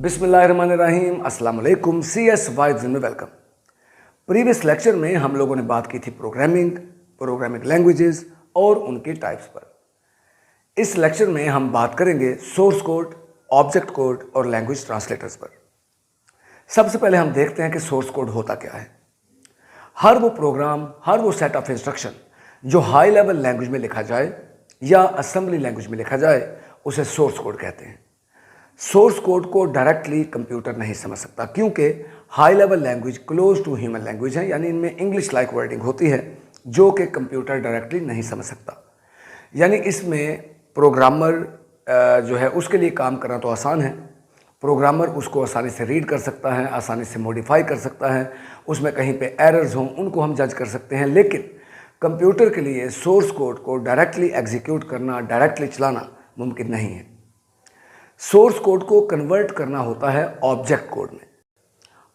बिस्मिल्लाहिर्रहमानिर्रहीम, अस्सलाम वालेकुम। CS वाइब्स में वेलकम। प्रीवियस लेक्चर में हम लोगों ने बात की थी प्रोग्रामिंग लैंग्वेजेस और उनके टाइप्स पर। इस लेक्चर में हम बात करेंगे सोर्स कोड, ऑब्जेक्ट कोड और लैंग्वेज ट्रांसलेटर्स पर। सबसे पहले हम देखते हैं कि सोर्स कोड होता क्या है। हर वो प्रोग्राम, हर वो सेट ऑफ इंस्ट्रक्शन जो हाई लेवल लैंग्वेज में लिखा जाए या असेंबली लैंग्वेज में लिखा जाए, उसे सोर्स कोड कहते हैं। सोर्स कोड को डायरेक्टली कंप्यूटर नहीं समझ सकता, क्योंकि high level language close to human language है, यानी इनमें इंग्लिश लाइक वर्डिंग होती है जो कि कंप्यूटर डायरेक्टली नहीं समझ सकता। यानी इसमें प्रोग्रामर जो है उसके लिए काम करना तो आसान है। प्रोग्रामर उसको आसानी से रीड कर सकता है, आसानी से मॉडिफाई कर सकता है, उसमें कहीं पे एरर्स हों उनको हम जज कर सकते हैं। लेकिन कंप्यूटर के लिए सोर्स कोड को डायरेक्टली एग्जीक्यूट करना, डायरेक्टली चलाना मुमकिन नहीं है। सोर्स कोड को कन्वर्ट करना होता है ऑब्जेक्ट कोड में।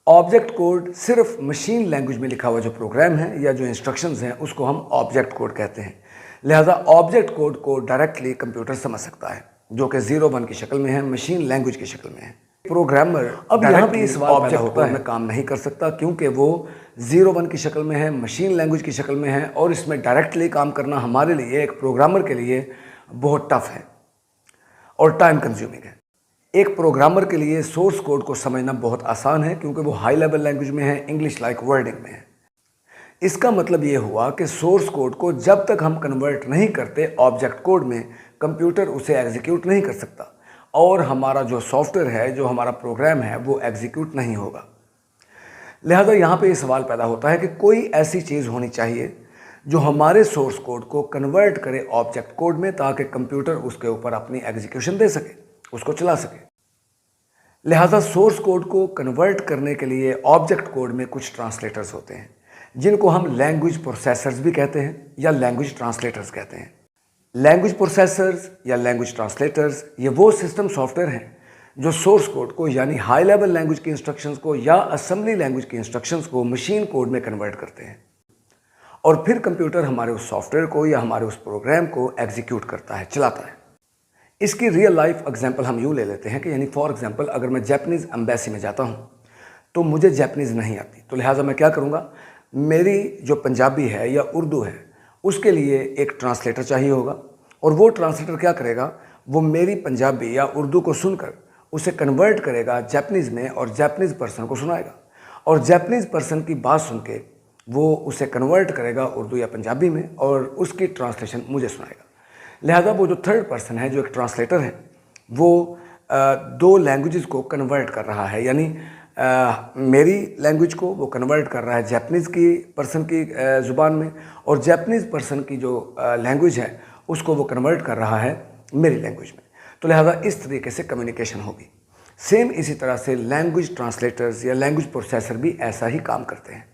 ऑब्जेक्ट कोड सिर्फ मशीन लैंग्वेज में लिखा हुआ जो प्रोग्राम है या जो इंस्ट्रक्शंस हैं उसको हम ऑब्जेक्ट कोड कहते हैं। लिहाजा ऑब्जेक्ट कोड को डायरेक्टली कंप्यूटर समझ सकता है, जो कि 0-1 की शक्ल में है, मशीन लैंग्वेज की शक्ल में है। प्रोग्रामर अब यहाँ पे इस ऑब्जेक्ट कोड में काम नहीं कर सकता, क्योंकि वो 0-1 की शक्ल में है, मशीन लैंग्वेज की शक्ल में है, और इसमें डायरेक्टली काम करना हमारे लिए, एक प्रोग्रामर के लिए बहुत टफ है और टाइम कंज्यूमिंग है। एक प्रोग्रामर के लिए सोर्स कोड को समझना बहुत आसान है, क्योंकि वो हाई लेवल लैंग्वेज में है, इंग्लिश लाइक वर्डिंग में है। इसका मतलब ये हुआ कि सोर्स कोड को जब तक हम कन्वर्ट नहीं करते ऑब्जेक्ट कोड में, कंप्यूटर उसे एग्जीक्यूट नहीं कर सकता और हमारा जो सॉफ्टवेयर है, जो हमारा प्रोग्राम है, वो एग्जीक्यूट नहीं होगा। लिहाजा यहाँ पे ये सवाल पैदा होता है कि कोई ऐसी चीज़ होनी चाहिए जो हमारे सोर्स कोड को कन्वर्ट करे ऑब्जेक्ट कोड में, ताकि कंप्यूटर उसके ऊपर अपनी एग्जीक्यूशन दे सके, उसको चला सके। लिहाजा सोर्स कोड को कन्वर्ट करने के लिए ऑब्जेक्ट कोड में कुछ ट्रांसलेटर्स होते हैं, जिनको हम लैंग्वेज प्रोसेसर्स भी कहते हैं या लैंग्वेज ट्रांसलेटर्स कहते हैं। लैंग्वेज प्रोसेसर्स या लैंग्वेज ट्रांसलेटर्स ये वो सिस्टम सॉफ्टवेयर हैं जो सोर्स कोड को, यानी हाई लेवल लैंग्वेज की इंस्ट्रक्शंस को या असेंबली लैंग्वेज की इंस्ट्रक्शंस को मशीन कोड में कन्वर्ट करते हैं, और फिर कंप्यूटर हमारे उस सॉफ्टवेयर को या हमारे उस प्रोग्राम को एग्जीक्यूट करता है, चलाता है। इसकी रियल लाइफ एग्जांपल हम यूँ ले लेते हैं कि यानी फॉर एग्जांपल अगर मैं जापानीज़ एम्बेसी में जाता हूँ तो मुझे जापानीज़ नहीं आती, तो लिहाजा मैं क्या करूँगा, मेरी जो पंजाबी है या उर्दू है उसके लिए एक ट्रांसलेटर चाहिए होगा, और वो ट्रांसलेटर क्या करेगा, वो मेरी पंजाबी या उर्दू को सुनकर उसे कन्वर्ट करेगा जापानीज़ में और जापानीज़ पर्सन को सुनाएगा, और जापानीज़ पर्सन की बात सुन के वो उसे कन्वर्ट करेगा उर्दू या पंजाबी में और उसकी ट्रांसलेशन मुझे सुनाएगा। लिहाजा वो जो थर्ड पर्सन है, जो एक ट्रांसलेटर है, वो दो लैंग्वेजेस को कन्वर्ट कर रहा है, यानी मेरी लैंग्वेज को वो कन्वर्ट कर रहा है जापानीज़ की पर्सन की ज़ुबान में, और जापानीज़ पर्सन की जो लैंग्वेज है उसको वो कन्वर्ट कर रहा है मेरी लैंग्वेज में। तो लिहाजा इस तरीके से कम्युनिकेशन होगी। सेम इसी तरह से लैंग्वेज ट्रांसलेटर्स या लैंग्वेज प्रोसेसर भी ऐसा ही काम करते हैं।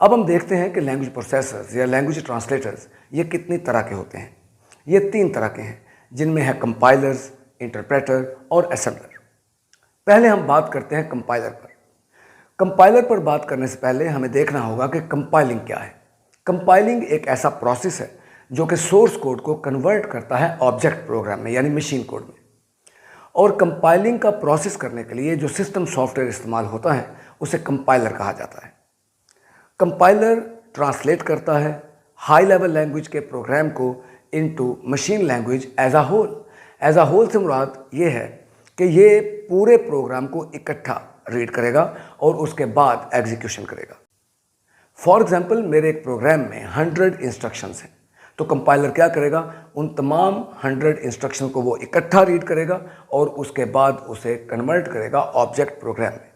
अब हम देखते हैं कि लैंग्वेज प्रोसेसर्स या लैंग्वेज ट्रांसलेटर्स ये कितनी तरह के होते हैं। ये 3 तरह के हैं, जिनमें है कंपाइलर्स, इंटरप्रेटर और असेंबलर। पहले हम बात करते हैं कंपाइलर पर। कंपाइलर पर बात करने से पहले हमें देखना होगा कि कंपाइलिंग क्या है। कंपाइलिंग एक ऐसा प्रोसेस है जो कि सोर्स कोड को कन्वर्ट करता है ऑब्जेक्ट प्रोग्राम में, यानी मशीन कोड में। और कंपाइलिंग का प्रोसेस करने के लिए जो सिस्टम सॉफ्टवेयर इस्तेमाल होता है उसे कंपाइलर कहा जाता है। कंपाइलर ट्रांसलेट करता है हाई लेवल लैंग्वेज के प्रोग्राम को into machine language as a whole. As a whole से मुराद ये है कि ये पूरे प्रोग्राम को इकट्ठा रीड करेगा और उसके बाद एग्जीक्यूशन करेगा। फॉर एग्जांपल मेरे एक प्रोग्राम में 100 इंस्ट्रक्शंस हैं, तो कंपाइलर क्या करेगा, उन तमाम 100 इंस्ट्रक्शन को वो इकट्ठा रीड करेगा और उसके बाद उसे कन्वर्ट करेगा ऑब्जेक्ट प्रोग्राम में।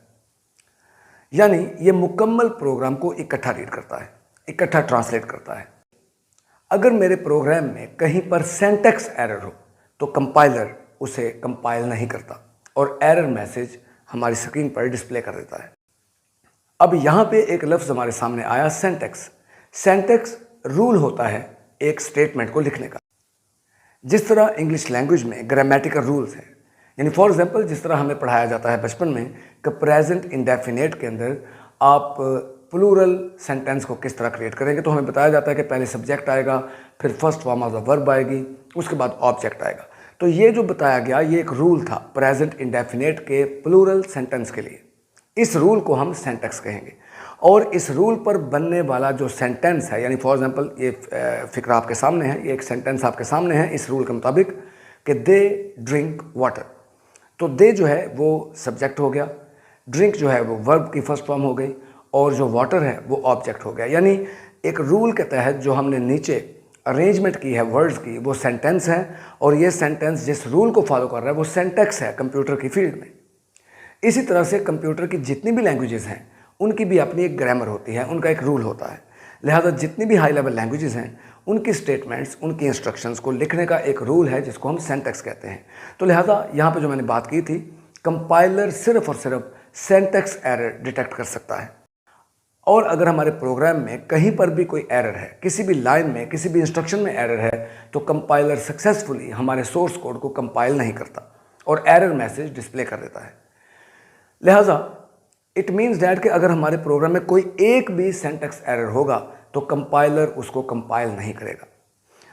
यानी ये मुकम्मल प्रोग्राम को इकट्ठा रीड करता है, इकट्ठा ट्रांसलेट करता है। अगर मेरे प्रोग्राम में कहीं पर सिंटैक्स एरर हो तो कंपाइलर उसे कंपाइल नहीं करता और एरर मैसेज हमारी स्क्रीन पर डिस्प्ले कर देता है। अब यहाँ पे एक लफ्ज़ हमारे सामने आया, सिंटैक्स। सिंटैक्स रूल होता है एक स्टेटमेंट को लिखने का। जिस तरह इंग्लिश लैंग्वेज में ग्रामेटिकल रूल्स हैं, यानी फॉर एग्जांपल जिस तरह हमें पढ़ाया जाता है बचपन में कि प्रेजेंट इंडेफिनेट के अंदर आप प्लूरल सेंटेंस को किस तरह क्रिएट करेंगे, तो हमें बताया जाता है कि पहले सब्जेक्ट आएगा, फिर first form of the verb आएगी, उसके बाद ऑब्जेक्ट आएगा। तो ये जो बताया गया ये एक रूल था प्रेजेंट इंडेफिनेट के प्लूरल सेंटेंस के लिए। इस रूल को हम सिंटैक्स कहेंगे और इस रूल पर बनने वाला जो सेंटेंस है, यानी फॉर एग्जांपल ये फिक्रा आपके सामने है, ये एक सेंटेंस आपके सामने है इस रूल के मुताबिक कि दे ड्रिंक वाटर। तो दे जो है वो सब्जेक्ट हो गया, ड्रिंक जो है वो वर्ब की फर्स्ट फॉर्म हो गई और जो वाटर है वो ऑब्जेक्ट हो गया। यानी एक रूल के तहत जो हमने नीचे अरेंजमेंट की है वर्ड्स की वो सेंटेंस है और ये सेंटेंस जिस रूल को फॉलो कर रहा है वो सिंटैक्स है कंप्यूटर की फील्ड में। इसी तरह से कंप्यूटर की जितनी भी लैंग्वेजेस हैं उनकी भी अपनी एक ग्रामर होती है, उनका एक रूल होता है। लिहाजा जितनी भी हाई लेवल लैंग्वेजेस हैं उनकी स्टेटमेंट्स, उनकी इंस्ट्रक्शंस को लिखने का एक रूल है जिसको हम सिंटैक्स कहते हैं। तो लिहाजा यहाँ पे जो मैंने बात की थी, कंपाइलर सिर्फ और सिर्फ सिंटैक्स एरर डिटेक्ट कर सकता है और अगर हमारे प्रोग्राम में कहीं पर भी कोई एरर है, किसी भी लाइन में, किसी भी इंस्ट्रक्शन में एरर है, तो कंपाइलर सक्सेसफुली हमारे सोर्स कोड को कंपाइल नहीं करता और एरर मैसेज डिस्प्ले कर देता है। लिहाजा इट मीन्स डैट कि अगर हमारे प्रोग्राम में कोई एक भी सिंटैक्स एरर होगा तो कंपाइलर उसको कंपाइल नहीं करेगा।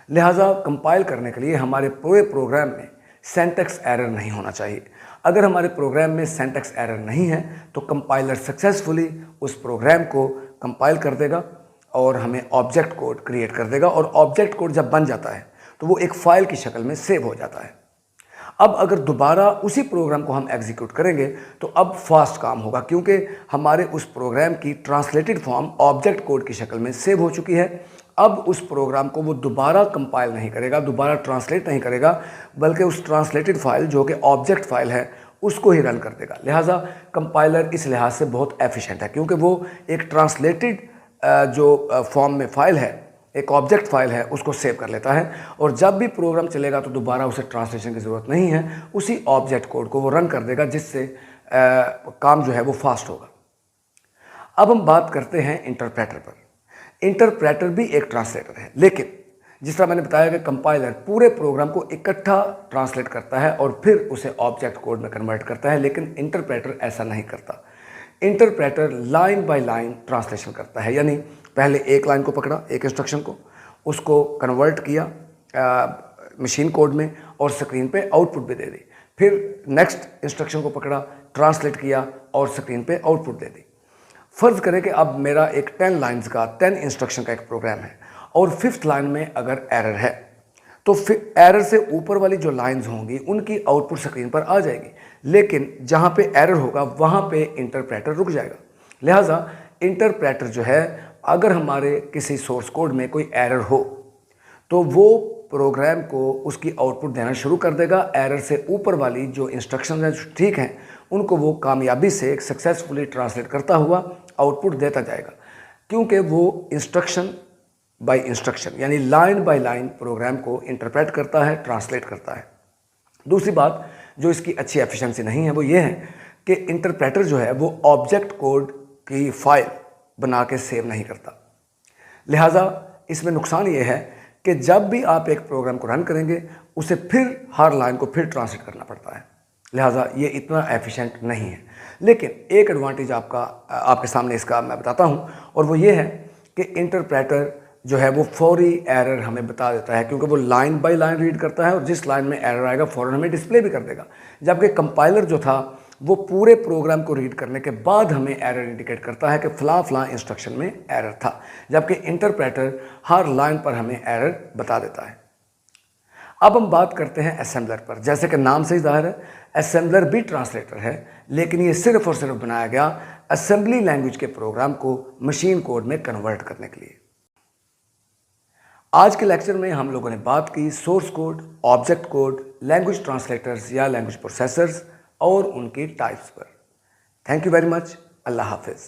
लिहाजा कंपाइल करने के लिए हमारे पूरे प्रोग्राम में सिंटैक्स एरर नहीं होना चाहिए। अगर हमारे प्रोग्राम में सिंटैक्स एरर नहीं है तो कंपाइलर सक्सेसफुली उस प्रोग्राम को कंपाइल कर देगा और हमें ऑब्जेक्ट कोड क्रिएट कर देगा और ऑब्जेक्ट कोड जब बन जाता है तो वो एक फाइल की शक्ल में सेव हो जाता है। अब अगर दोबारा उसी प्रोग्राम को हम एग्जीक्यूट करेंगे तो अब फास्ट काम होगा क्योंकि हमारे उस प्रोग्राम की ट्रांसलेटेड फॉर्म ऑब्जेक्ट कोड की शक्ल में सेव हो चुकी है। अब उस प्रोग्राम को वो दोबारा कंपाइल नहीं करेगा, दोबारा ट्रांसलेट नहीं करेगा, बल्कि उस ट्रांसलेटेड फाइल जो कि ऑब्जेक्ट फाइल है उसको ही रन कर देगा। लिहाजा कंपाइलर इस लिहाज से बहुत एफिशिएंट है क्योंकि वो एक ट्रांसलेटेड जो फॉर्म में फाइल है, एक ऑब्जेक्ट फाइल है, उसको सेव कर लेता है और जब भी प्रोग्राम चलेगा तो दोबारा उसे ट्रांसलेशन की ज़रूरत नहीं है, उसी ऑब्जेक्ट कोड को वो रन कर देगा जिससे काम जो है वो फास्ट होगा। अब हम बात करते हैं इंटरप्रेटर पर। इंटरप्रेटर भी एक ट्रांसलेटर है, लेकिन जिस तरह मैंने बताया कि कंपाइलर पूरे प्रोग्राम को इकट्ठा ट्रांसलेट करता है और फिर उसे ऑब्जेक्ट कोड में कन्वर्ट करता है, लेकिन इंटरप्रेटर ऐसा नहीं करता। Interpreter line by line translation करता है, यानी पहले एक लाइन को पकड़ा, एक इंस्ट्रक्शन को, उसको कन्वर्ट किया मशीन कोड में और स्क्रीन पे आउटपुट भी दे दी। फिर नेक्स्ट इंस्ट्रक्शन को पकड़ा, ट्रांसलेट किया और स्क्रीन पे आउटपुट दे दी। फ़र्ज़ करें कि अब मेरा एक 10 लाइन्स का 10 इंस्ट्रक्शन का एक प्रोग्राम है और 5th लाइन में अगर एरर है तो फिर एरर से ऊपर वाली जो लाइंस होंगी उनकी आउटपुट स्क्रीन पर आ जाएगी, लेकिन जहाँ पे एरर होगा वहाँ पे इंटरप्रेटर रुक जाएगा। लिहाजा इंटरप्रेटर जो है अगर हमारे किसी सोर्स कोड में कोई एरर हो तो वो प्रोग्राम को उसकी आउटपुट देना शुरू कर देगा। एरर से ऊपर वाली जो इंस्ट्रक्शन हैं जो ठीक हैं उनको वो कामयाबी से सक्सेसफुली ट्रांसलेट करता हुआ आउटपुट देता जाएगा, क्योंकि वो इंस्ट्रक्शन बाय इंस्ट्रक्शन यानी लाइन बाय लाइन प्रोग्राम को इंटरप्रेट करता है, ट्रांसलेट करता है। दूसरी बात जो इसकी अच्छी एफिशिएंसी नहीं है वो ये है कि इंटरप्रेटर जो है वो ऑब्जेक्ट कोड की फाइल बना के सेव नहीं करता। लिहाजा इसमें नुकसान ये है कि जब भी आप एक प्रोग्राम को रन करेंगे उसे फिर हर लाइन को फिर ट्रांसलेट करना पड़ता है। लिहाजा ये इतना एफिशिएंट नहीं है। लेकिन एक एडवांटेज आपके सामने इसका मैं बताता हूँ और वो ये है कि इंटरप्रेटर जो है वो फौरी एरर हमें बता देता है, क्योंकि वो लाइन बाय लाइन रीड करता है और जिस लाइन में एरर आएगा फ़ौरन हमें डिस्प्ले भी कर देगा। जबकि कंपाइलर जो था वो पूरे प्रोग्राम को रीड करने के बाद हमें एरर इंडिकेट करता है कि फ़लाँ इंस्ट्रक्शन में एरर था, जबकि इंटरप्रेटर हर लाइन पर हमें एरर बता देता है। अब हम बात करते हैं असेंबलर पर। जैसे कि नाम से ही ज़ाहिर है असेंबलर भी ट्रांसलेटर है, लेकिन ये सिर्फ और सिर्फ बनाया गया असेंबली लैंग्वेज के प्रोग्राम को मशीन कोड में कन्वर्ट करने के लिए। आज के लेक्चर में हम लोगों ने बात की source code, object code, language translators या लैंग्वेज प्रोसेसर्स और उनकी टाइप्स पर। Thank you very much. अल्लाह हाफिज़।